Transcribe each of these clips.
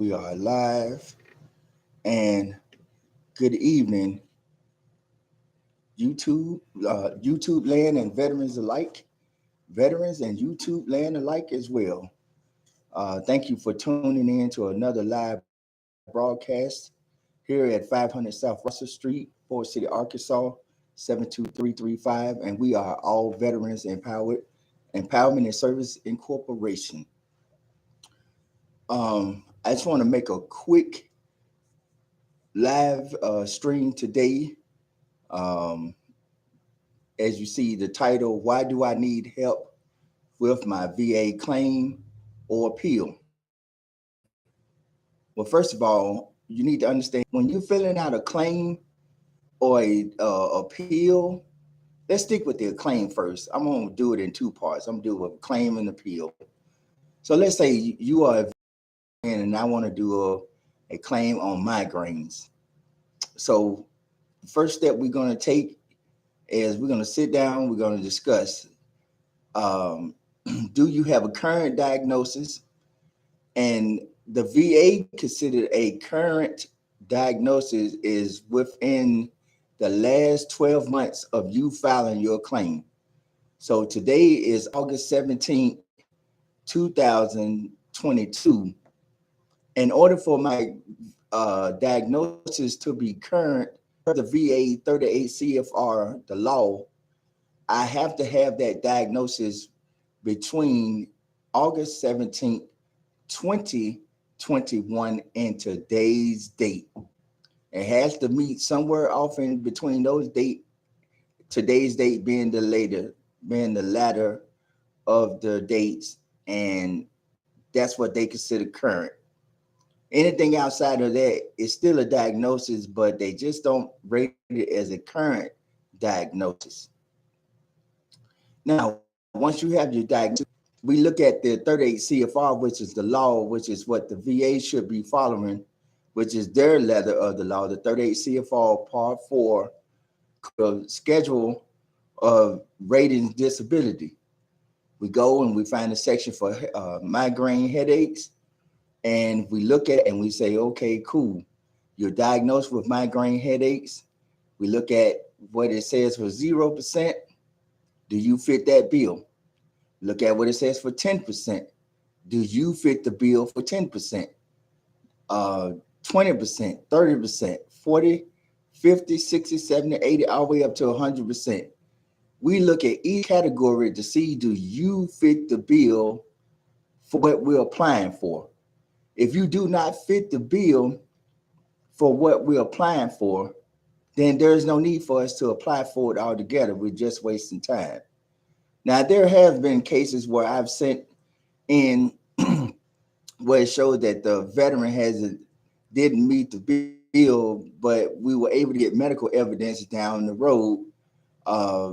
We are live and good evening, YouTube land and veterans alike, veterans and YouTube land alike as well. Thank you for tuning in to another live broadcast here at 500 South Russell Street, Forrest City, Arkansas, 72335, and we are all veterans empowerment and service incorporation. I just want to make a quick live stream today. Um, as you see the title, Why Do I Need Help with My VA Claim or Appeal? Well, first of all, you need to understand when you're filling out a claim or a appeal, let's stick with the claim first. I'm going to do it in two parts. I'm going to do a claim and appeal. So let's say you are a veteran and I want to do a claim on migraines. So the first step we're going to take is we're going to sit down, we're going to discuss um, do you have a current diagnosis? And the VA considered a current diagnosis is within the last 12 months of you filing your claim. So today is August 17th, 2022. In order for my diagnosis to be current, the VA 38 CFR, the law, I have to have that diagnosis between August 17th, 2021 and today's date. It has to meet somewhere off in between those date, today's date being the latter of the dates, and that's what they consider current. Anything outside of that is still a diagnosis, but they just don't rate it as a current diagnosis. Now, once you have your diagnosis, we look at the 38 CFR, which is the law, which is what the VA should be following, which is their letter of the law, the 38 CFR Part 4, the schedule of rating disability. We go and we find a section for migraine headaches, and we look at it and we say, okay, cool. You're diagnosed with migraine headaches. We look at what it says for 0%. Do you fit that bill? Look at what it says for 10%. Do you fit the bill for 10%? 20%, 30%, 40, 50, 60, 70, 80, all the way up to 100%. We look at each category to see, do you fit the bill for what we're applying for? If you do not fit the bill for what we're applying for, then there's no need for us to apply for it altogether. We're just wasting time. Now, there have been cases where I've sent in where it showed that the veteran didn't meet the bill, but we were able to get medical evidence down the road, uh,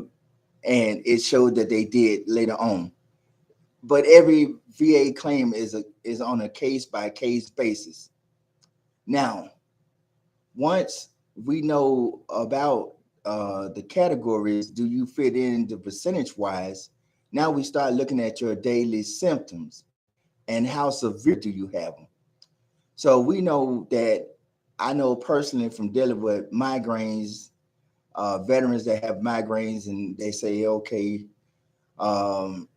and it showed that they did later on. But every VA claim is on a case by case basis. Now, once we know about the categories, do you fit in the percentage wise? Now we start looking at your daily symptoms and how severe do you have them. So we know that I know personally from dealing with migraines, veterans that have migraines, and they say, okay, um,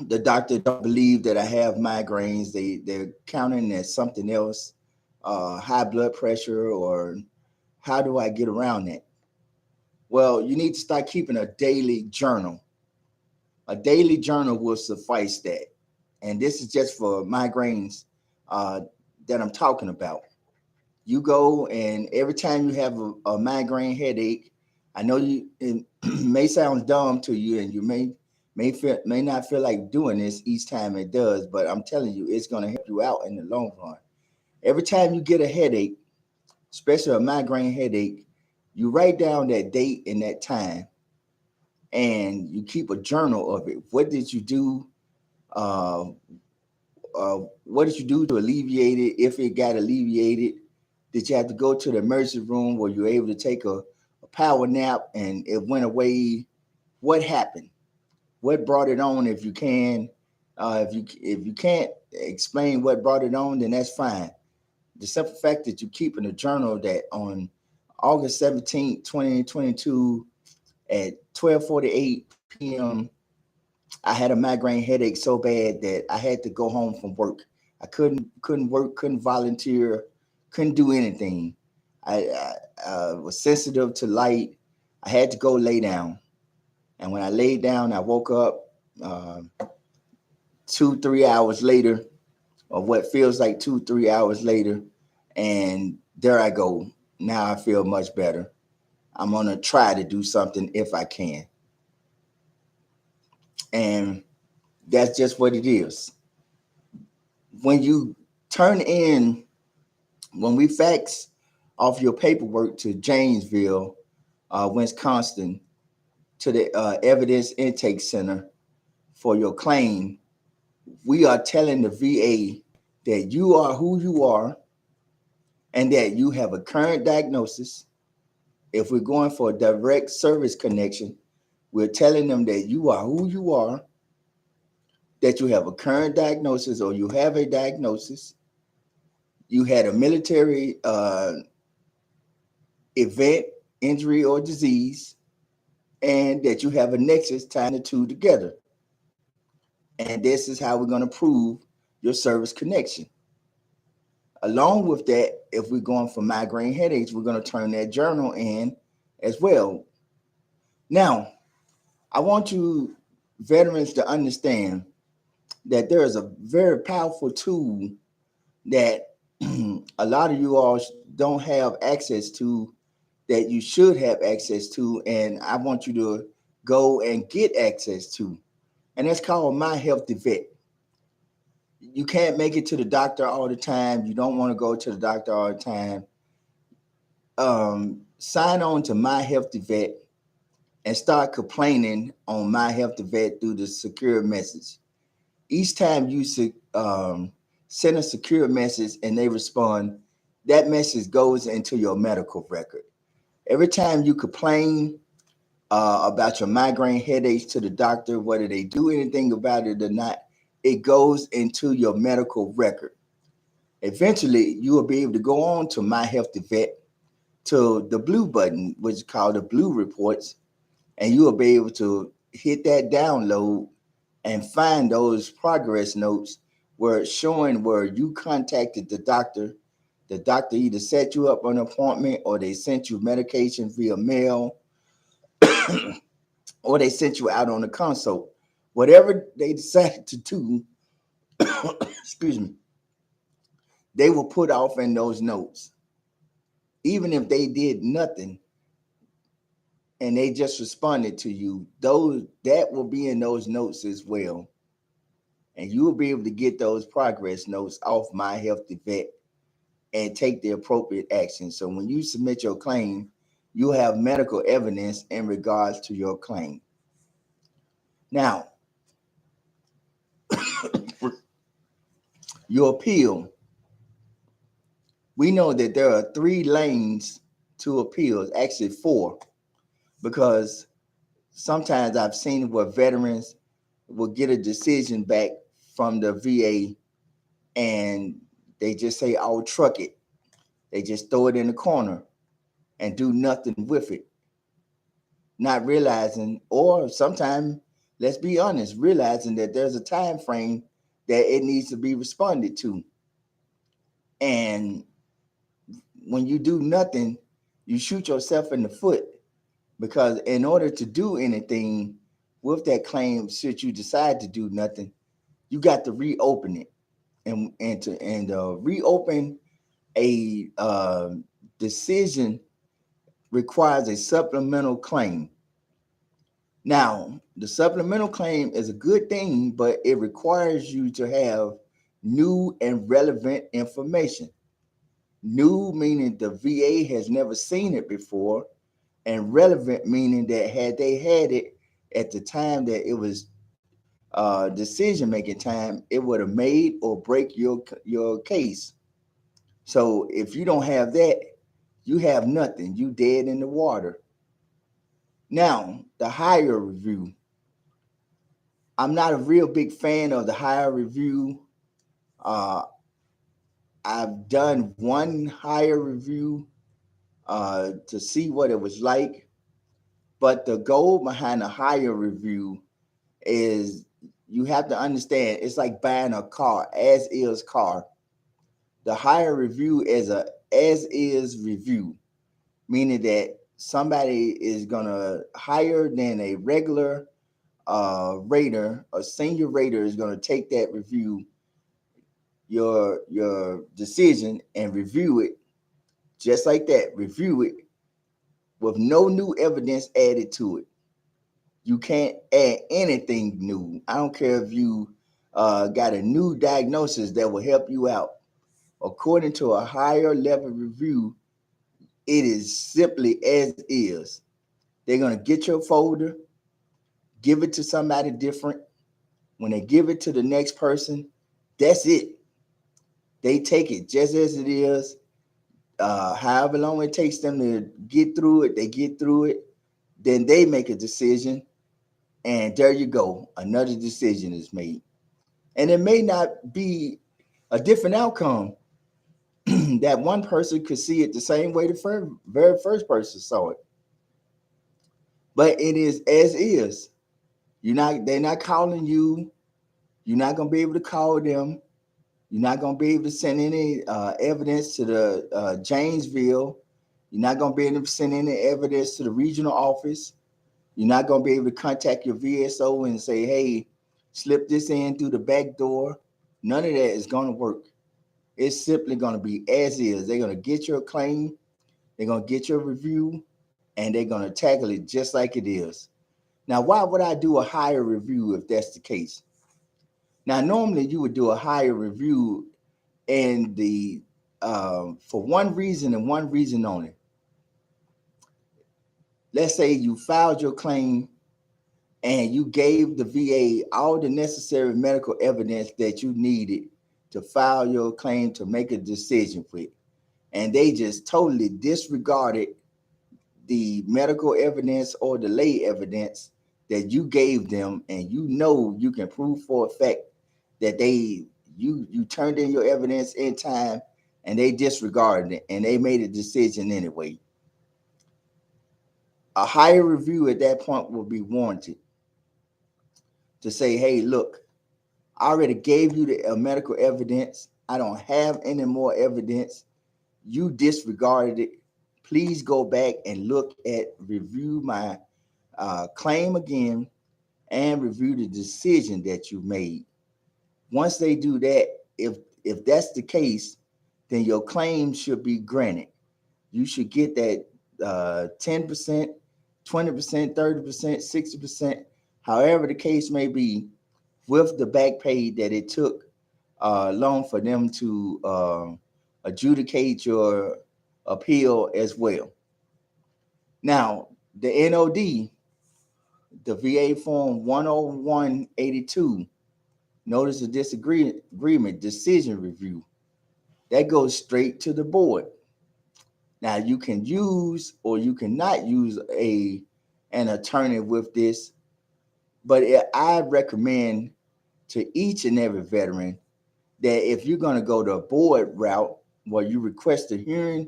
the doctor don't believe that I have migraines. They're counting as something else, high blood pressure, or how do I get around that? Well, you need to start keeping a daily journal. A daily journal will suffice that. And this is just for migraines uh, that I'm talking about. You go and every time you have a migraine headache, I know it may sound dumb to you, and you may not feel like doing this each time it does, but I'm telling you, it's going to help you out in the long run. Every time you get a headache, especially a migraine headache, you write down that date and that time, and you keep a journal of it. What did you do? Uh, what did you do to alleviate it? If it got alleviated, did you have to go to the emergency room? Were you able to take a power nap and it went away? What happened? What brought it on if you can? If you can't explain what brought it on, then that's fine. The simple fact that you keep in a journal that on August 17th, 2022 at 12:48 p.m. I had a migraine headache so bad that I had to go home from work. I couldn't work, couldn't volunteer, couldn't do anything. I was sensitive to light. I had to go lay down, and when I laid down, I woke up 2 3 hours later, or what feels like 2 3 hours later, and there I go. Now I feel much better. I'm gonna try to do something if I can, and that's just what it is. When you turn in, when we fax off your paperwork to Janesville, Wisconsin, to the Evidence Intake Center for your claim, we are telling the VA that you are who you are and that you have a current diagnosis. If we're going for a direct service connection, we're telling them that you are who you are, that you have a current diagnosis or you have a diagnosis, you had a military event, injury, or disease, and that you have a nexus tying the two together. And this is how we're going to prove your service connection. Along with that, if we're going for migraine headaches, we're going to turn that journal in as well. Now, I want you veterans to understand that there is a very powerful tool that a lot of you all don't have access to, that you should have access to, and I want you to go and get access to. And that's called My Healthy Vet. You can't make it to the doctor all the time. You don't want to go to the doctor all the time. Sign on to My Healthy Vet and start complaining on My Healthy Vet through the secure message. Each time you send a secure message and they respond, that message goes into your medical record. Every time you complain about your migraine headaches to the doctor, whether they do anything about it or not, it goes into your medical record. Eventually, you will be able to go on to My Healthy Vet, to the blue button, which is called the Blue Reports, and you will be able to hit that download and find those progress notes where it's showing where you contacted the doctor. The doctor either set you up an appointment, or they sent you medication via mail, or they sent you out on a consult. Whatever they decided to do, excuse me, they will put off in those notes. Even if they did nothing and they just responded to you, those that will be in those notes as well. And you will be able to get those progress notes off My Healthy Vet and take the appropriate action. So when you submit your claim, you have medical evidence in regards to your claim. Now, your appeal. We know that there are 3 lanes to appeals, actually 4, because sometimes I've seen where veterans will get a decision back from the VA and they just say, "I'll truck it." They just throw it in the corner and do nothing with it, not realizing, or sometimes, let's be honest, realizing that there's a time frame that it needs to be responded to. And when you do nothing, you shoot yourself in the foot, because in order to do anything with that claim, should you decide to do nothing, you got to reopen it, and reopen a decision requires a supplemental claim. Now, the supplemental claim is a good thing, but it requires you to have new and relevant information. New meaning the VA has never seen it before, and relevant meaning that had they had it at the time that it was decision making time, it would have made or break your case. So if you don't have that, you have nothing. You dead in the water. Now, the higher review. I'm not a real big fan of the higher review. Uh, I've done one higher review to see what it was like, but the goal behind a higher review is you have to understand it's like buying a car, as is car. The higher review is a as is review, meaning that somebody is gonna higher than a regular rater, a senior rater is gonna take that review, your decision, and review it just like that. Review it with no new evidence added to it. You can't add anything new. I don't care if you got a new diagnosis that will help you out. According to a higher level review, it is simply as is. They're going to get your folder, give it to somebody different. When they give it to the next person, that's it. They take it just as it is. However long it takes them to get through it, they get through it. Then they make a decision, and there you go. Another decision is made. And it may not be a different outcome. That one person could see it the same way the very first person saw it, but it is as is. They're not calling you. You're not gonna be able to call them. You're not gonna be able to send any evidence to the Janesville. You're not gonna be able to send any evidence to the regional office. You're not gonna be able to contact your VSO and say, "Hey, slip this in through the back door." None of that is gonna work. It's simply gonna be as is. They're gonna get your claim. They're gonna get your review, and they're gonna tackle it just like it is. Now, why would I do a higher review if that's the case? Now, normally you would do a higher review and the for one reason and one reason only. Let's say you filed your claim and you gave the VA all the necessary medical evidence that you needed to file your claim to make a decision with, and they just totally disregarded the medical evidence or the lay evidence that you gave them, and you can prove for a fact that you turned in your evidence in time, and they disregarded it and they made a decision anyway. A higher review at that point will be warranted to say, hey, look, I already gave you the medical evidence. I don't have any more evidence. You disregarded it. Please go back and review my claim again and review the decision that you made. Once they do that, if that's the case, then your claim should be granted. You should get that 10%, 20%, 30%, 60%, however the case may be, with the back pay that it took long for them to adjudicate your appeal as well. Now, the NOD, the VA Form 10182, notice of disagreement, decision review, that goes straight to the board. Now, you can use or you cannot use an attorney with this, but I recommend to each and every veteran that if you're going to go the board route where you request a hearing,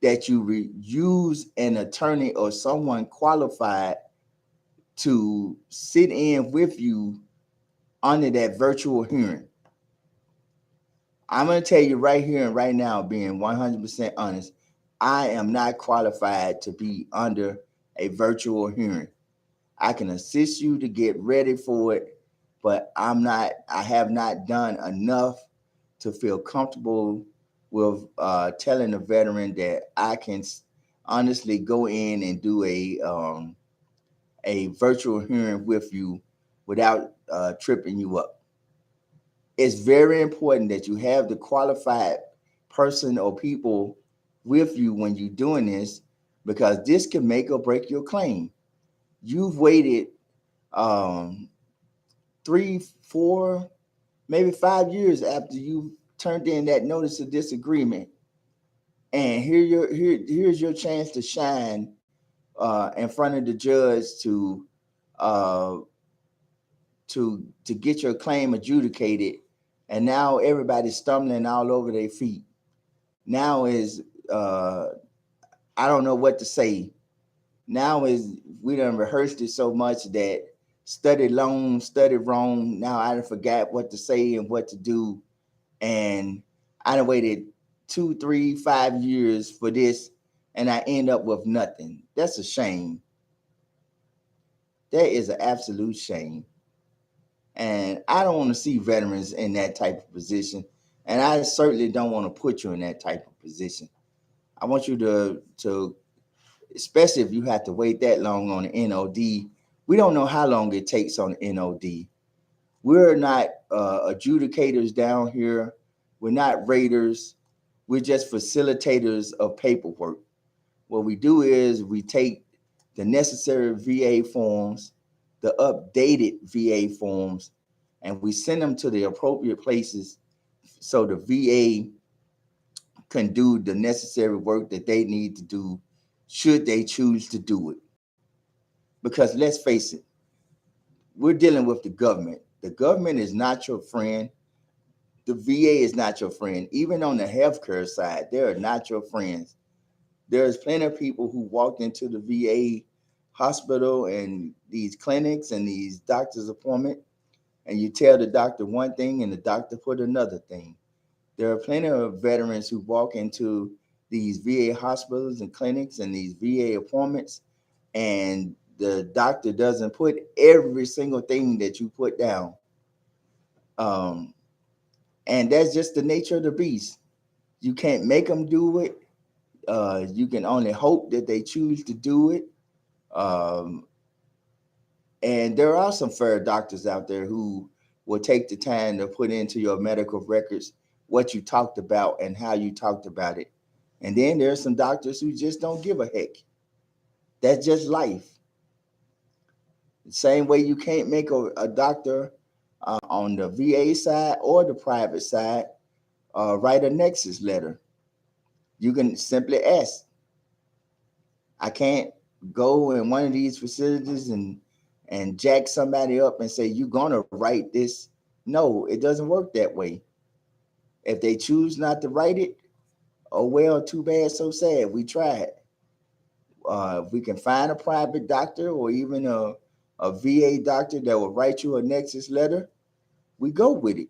that you use an attorney or someone qualified to sit in with you under that virtual hearing. I'm going to tell you right here and right now, being 100% honest, I am not qualified to be under a virtual hearing. I can assist you to get ready for it, but I have not done enough to feel comfortable with telling a veteran that I can honestly go in and do a virtual hearing with you without tripping you up. It's very important that you have the qualified person or people with you when you're doing this, because this can make or break your claim. You've waited um, 3, 4, maybe 5 years after you turned in that notice of disagreement, and here's your chance to shine in front of the judge to uh, to get your claim adjudicated, and now everybody's stumbling all over their feet. Now is uh, I don't know what to say. Now is we done rehearsed it so much that studied long, studied wrong. Now I done forgot what to say and what to do, and I done waited 2, 3, 5 years for this, and I end up with nothing. That's a shame. That is an absolute shame. And I don't want to see veterans in that type of position. And I certainly don't want to put you in that type of position. I want you to especially if you have to wait that long on the NOD. We don't know how long it takes on the NOD. We're not adjudicators down here. We're not raters. We're just facilitators of paperwork. What we do is we take the necessary VA forms, the updated VA forms, and we send them to the appropriate places so the VA can do the necessary work that they need to do should they choose to do it. Because let's face it, we're dealing with the government. The government is not your friend. The VA is not your friend. Even on the healthcare side, they are not your friends. There's plenty of people who walked into the VA hospital and these clinics and these doctor's appointment, and you tell the doctor one thing and the doctor put another thing. There are plenty of veterans who walk into these VA hospitals and clinics and these VA appointments, and the doctor doesn't put every single thing that you put down. Um, and that's just the nature of the beast. You can't make them do it. You can only hope that they choose to do it. Um, and there are some fair doctors out there who will take the time to put into your medical records what you talked about and how you talked about it. And then there are some doctors who just don't give a heck. That's just life. The same way you can't make a doctor on the VA side or the private side write a nexus letter. You can simply ask. I can't go in one of these facilities and jack somebody up and say you're gonna write this. No, it doesn't work that way. If they choose not to write it, oh well, too bad, so sad. We tried. If we can find a private doctor or even a VA doctor that will write you a nexus letter, we go with it.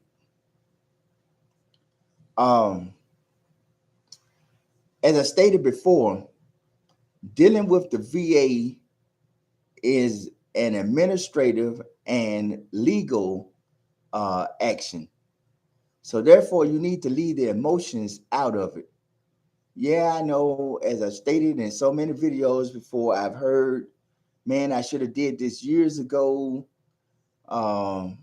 Um, as I stated before, dealing with the VA is an administrative and legal action. So therefore, you need to leave the emotions out of it. Yeah, I know, as I stated in so many videos before, I've heard, man, I should have did this years ago. Um,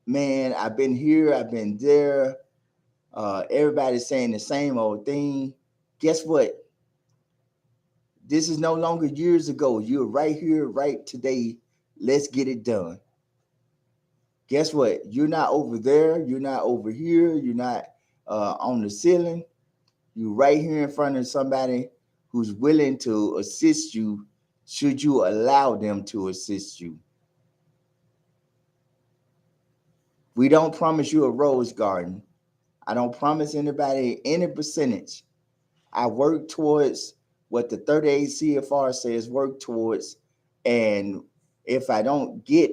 man, I've been here, I've been there. Everybody's saying the same old thing. Guess what? This is no longer years ago. You're right here, right today. Let's get it done. Guess what? You're not over there. You're not over here. You're not on the ceiling. You're right here in front of somebody who's willing to assist you should you allow them to assist you. We don't promise you a rose garden. I don't promise anybody any percentage. I work towards what the 38 CFR says work towards. And if I don't get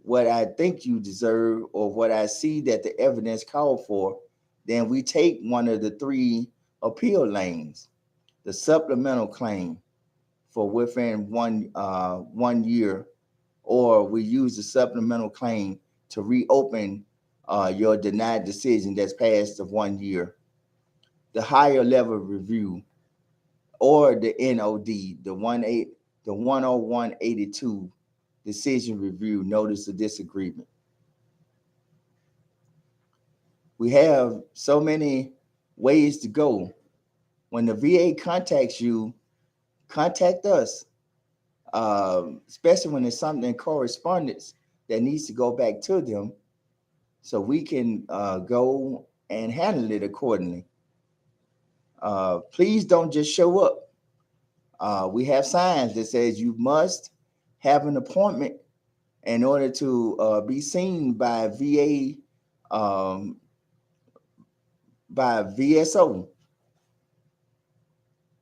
what I think you deserve or what I see that the evidence called for, then we take one of the three appeal lanes, the supplemental claim for within 1 year, or we use the supplemental claim to reopen your denied decision that's passed of 1 year, the higher level review, or the NOD, the 10182 decision review notice of disagreement. We have so many ways to go. When the VA contacts you, contact us, especially when there's something in correspondence that needs to go back to them so we can go and handle it accordingly. Please don't just show up. We have signs that says you must have an appointment in order to be seen by VA, by VSO.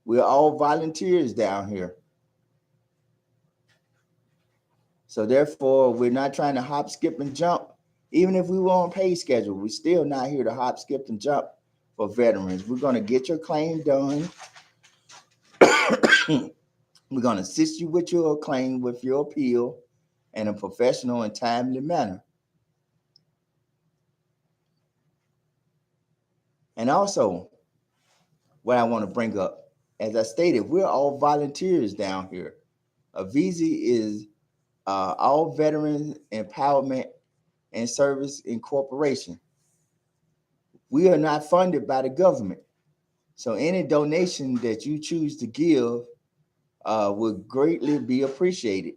We're all volunteers down here. So therefore, we're not trying to hop, skip, and jump. Even if we were on pay schedule, we're still not here to hop, skip, and jump for veterans. We're going to get your claim done. We're going to assist you with your claim, with your appeal, in a professional and timely manner. And also, what I want to bring up, as I stated, we're all volunteers down here. Avesi is all Veterans Empowerment and Service Incorporation. We are not funded by the government. So any donation that you choose to give would greatly be appreciated.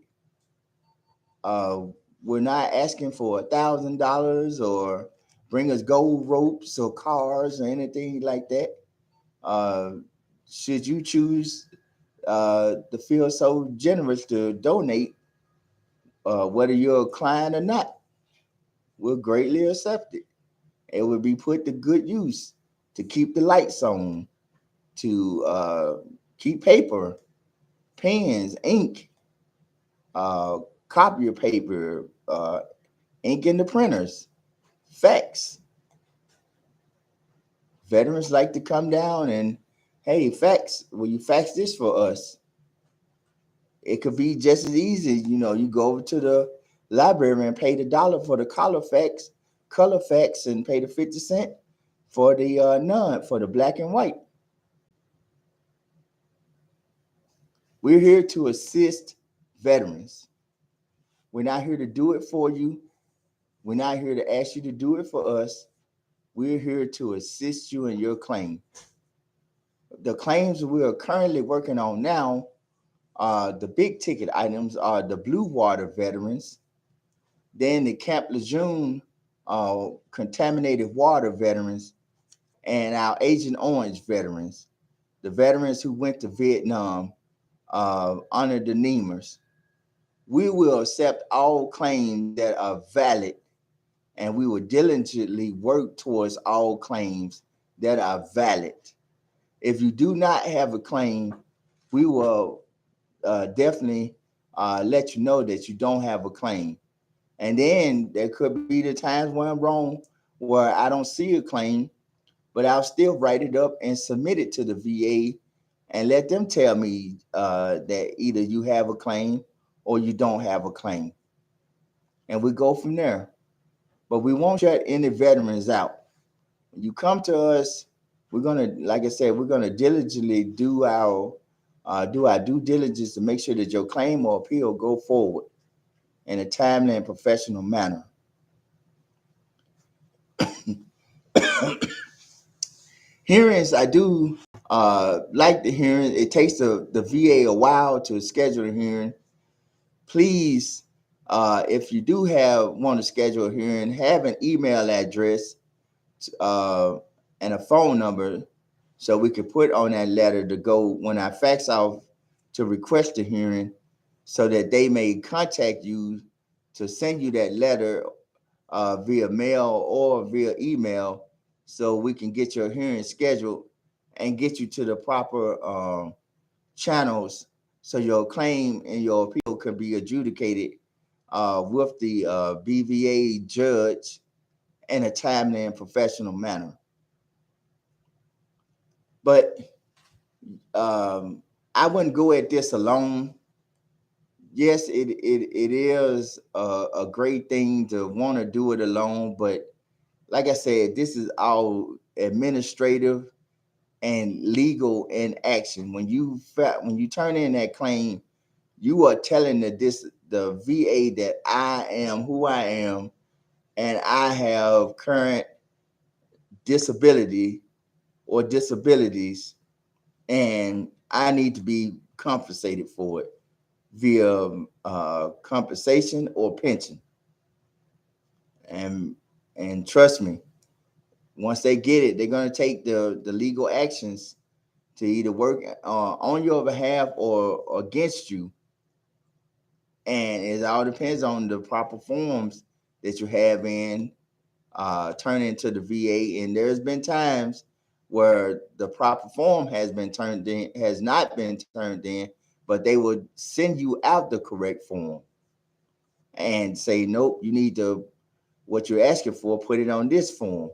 Uh, we're not asking for $1,000 or bring us gold ropes or cars or anything like that. Uh, should you choose to feel so generous to donate, whether you're a client or not, we'll greatly accept it. It will be put to good use to keep the lights on, to keep paper, pens, ink, uh, copier paper, ink in the printers, fax. Veterans like to come down and, hey, fax, will you fax this for us? It could be just as easy, you go over to the library and pay the dollar for the color fax, and pay the 50 cents for the for the black and white. We're here to assist veterans. We're not here to do it for you. We're not here to ask you to do it for us. We're here to assist you in your claim. The claims we are currently working on now, the big ticket items are the Blue Water veterans, then the Camp Lejeune contaminated water veterans, and our Agent Orange veterans, the veterans who went to Vietnam under the Nemers. We will accept all claims that are valid, and we will diligently work towards all claims that are valid. If you do not have a claim, we will definitely let you know that you don't have a claim. And then there could be the times when I'm wrong, where I don't see a claim, but I'll still write it up and submit it to the VA and let them tell me that either you have a claim or you don't have a claim. And we go from there. But we won't shut any veterans out. When you come to us, we're gonna, like I said, we're gonna diligently do our due diligence to make sure that your claim or appeal go forward in a timely and professional manner. Hearings, I do like the hearing. It takes the VA a while to schedule a hearing. Please, if you do want to schedule a hearing, have an email address uh, and a phone number so we could put on that letter to go when I fax off to request a hearing, so that they may contact you to send you that letter via mail or via email, so we can get your hearing scheduled and get you to the proper channels so your claim and your appeal can be adjudicated with the BVA judge in a timely and professional manner. But I wouldn't go at this alone. Yes, it is a great thing to want to do it alone, but like I said, this is all administrative and legal in action. When you turn in that claim, you are telling the VA that I am who I am, and I have current disability or disabilities, and I need to be compensated for it via compensation or pension. And trust me, once they get it, they're going to take the legal actions to either work on your behalf or against you. And it all depends on the proper forms that you have in turn into the VA. And there's been times where the proper form has not been turned in, but they would send you out the correct form and say, nope, you need to what you're asking for, put it on this form.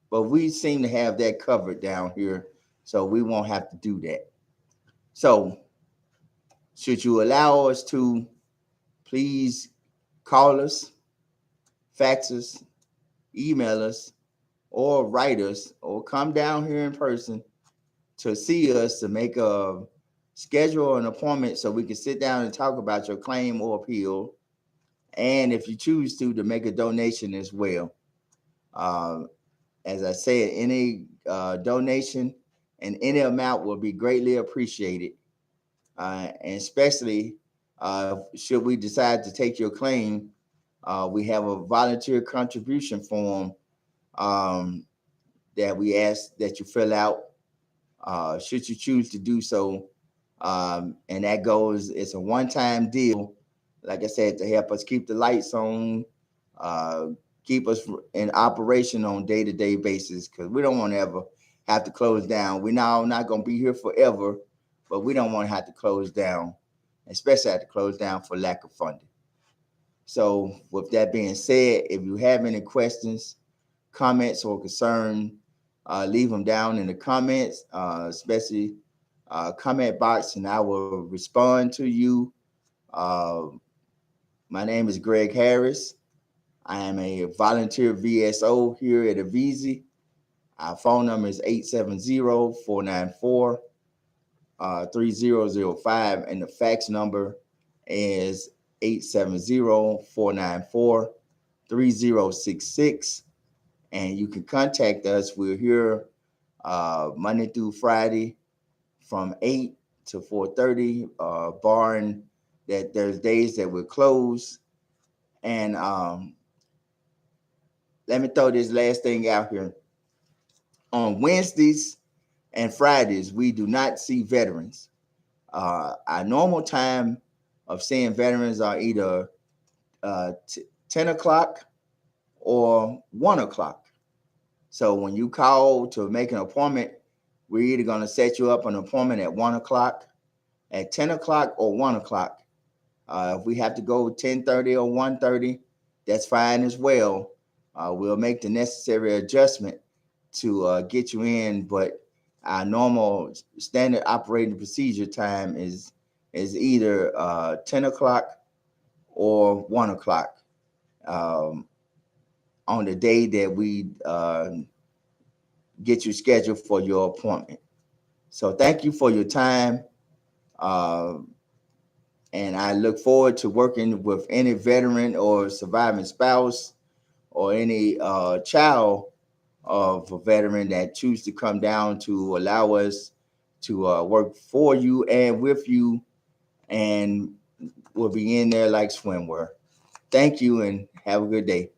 But we seem to have that covered down here, so we won't have to do that. So, should you allow us to, please call us, fax us, email us, or write us, or come down here in person to see us to make a schedule an appointment so we can sit down and talk about your claim or appeal. And if you choose to make a donation as well. Uh, as I said, any donation and any amount will be greatly appreciated. And especially should we decide to take your claim, we have a volunteer contribution form um, that we ask that you fill out should you choose to do so. And that goes, it's a one-time deal, like I said, to help us keep the lights on, uh, keep us in operation on day-to-day basis, because we don't want to ever have to close down. We're now not going to be here forever, but we don't want to have to close down, especially have to close down for lack of funding. So with that being said, if you have any questions, comments, or concern, leave them down in the comments, especially comment box, and I will respond to you. Uh, my name is Greg Harris. I am a volunteer VSO here at Avesi. Our phone number is 870-494-3005, and the fax number is 870-494-3066. And you can contact us. We're here Monday through Friday from 8 to 4:30, barring that there's days that we're closed. And let me throw this last thing out here. On Wednesdays and Fridays, we do not see veterans. Our normal time of seeing veterans are either 10 o'clock or 1 o'clock. So when you call to make an appointment, we're either going to set you up an appointment at 1 o'clock, at 10 o'clock, or 1 o'clock. If we have to go 10:30 or 1:30, that's fine as well. We'll make the necessary adjustment to get you in, but our normal standard operating procedure time is either 10 o'clock or 1 o'clock um, on the day that we get you scheduled for your appointment. So thank you for your time. Uh, and I look forward to working with any veteran or surviving spouse or any child of a veteran that choose to come down to allow us to work for you and with you, and we'll be in there like swimwear. Thank you and have a good day.